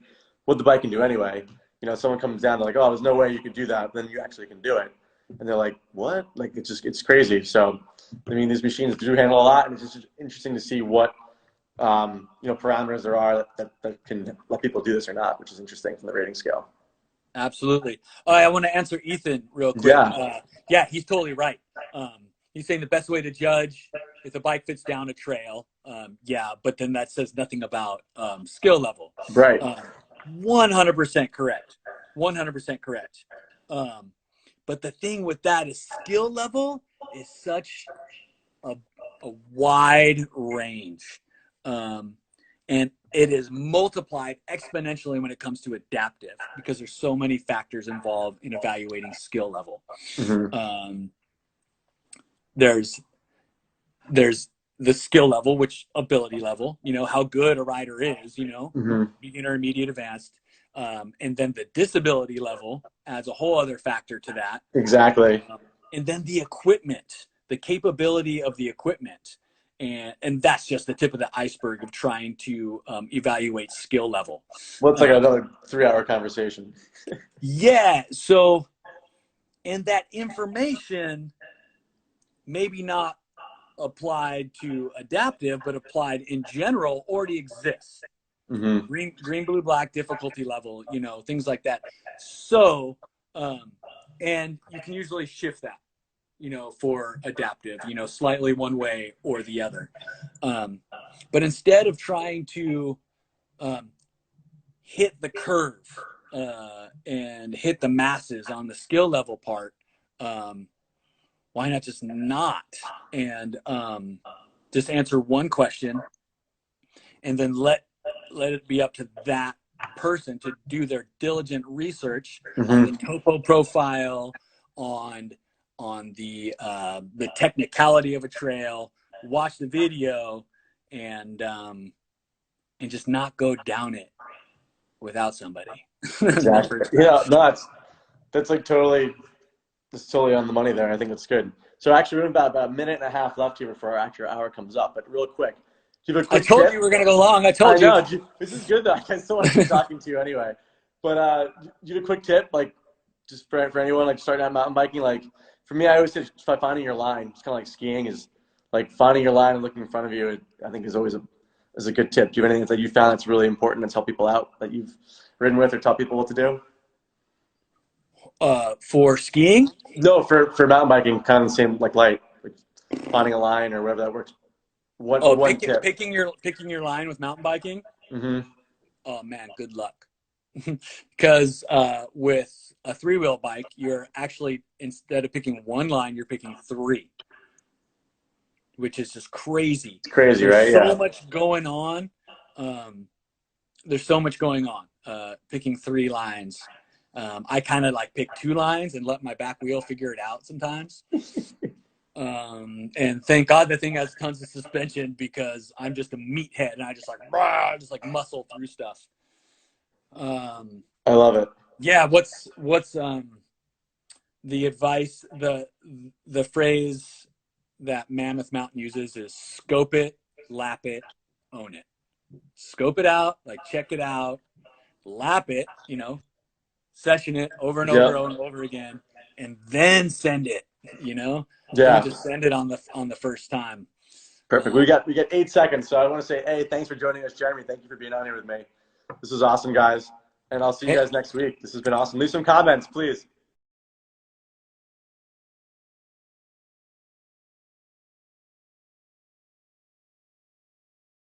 what the bike can do anyway. You know, someone comes down, they're like, oh, there's no way you could do that. Then you actually can do it. And they're like, what? Like, it's crazy. So, I mean, these machines do handle a lot, and it's just interesting to see what, parameters there are that can let people do this or not, which is interesting from the rating scale. Absolutely. I want to answer Ethan real quick. Yeah. Yeah, he's totally right. He's saying the best way to judge if the bike fits down a trail. Yeah, but then that says nothing about skill level. Right. 100% correct. 100% correct. But the thing with that is skill level is such a wide range. And it is multiplied exponentially when it comes to adaptive because there's so many factors involved in evaluating skill level. Mm-hmm. There's the skill level, which ability level, you know, how good a rider is, you know, Mm-hmm. beginner, intermediate, advanced. And then the disability level adds a whole other factor to that. Exactly. And then the equipment, the capability of the equipment. And that's just the tip of the iceberg of trying to evaluate skill level. Well, it's like another 3-hour conversation. Yeah. So, and that information maybe not applied to adaptive, but applied in general already exists. Mm-hmm. Green, blue, black, difficulty level, you know, things like that. So, and you can usually shift that, you know, for adaptive, you know, slightly one way or the other. But instead of trying to hit the curve and hit the masses on the skill level part, why not just not and just answer one question and then let it be up to that person to do their diligent research on the topo profile, on the technicality of a trail, watch the video, and just not go down it without somebody. Exactly. Yeah, no, that's like totally on the money there. I think that's good. So actually, we have about a minute and a half left here before our actual hour comes up. But real quick, do you have a quick I told tip? you we were going to go long. I told I know. you. This is good, though. I still want to keep talking to you anyway. But do you have a quick tip, like just for anyone like starting out mountain biking? Like for me, I always say just by finding your line. It's kind of like skiing is like finding your line and looking in front of you. I think is always a good tip. Do you have anything that you found that's really important that's helped people out that you've ridden with or taught people what to do? For skiing? No, for mountain biking, kind of the same like finding a line or whatever that works. One tip. Picking your line with mountain biking. Mm-hmm. Oh man, good luck. Because with a 3-wheel bike, you're actually, instead of picking one line, you're picking 3, which is just crazy. It's crazy, There's right? so much going on. There's so much going on. Picking 3 lines. I kind of like pick 2 lines and let my back wheel figure it out sometimes. And thank God the thing has tons of suspension because I'm just a meathead and I just like muscle through stuff. I love it. Yeah. What's the advice? The phrase that Mammoth Mountain uses is scope it, lap it, own it. Scope it out, like check it out, lap it, you know, session it over and over and over again, and then send it, you know. Yeah. Don't just send it on the first time. Perfect. We got 8 seconds, so I want to say, hey, thanks for joining us, Jeremy. Thank you for being on here with me. This is awesome, guys, and I'll see you guys next week. This has been awesome. Leave some comments, please.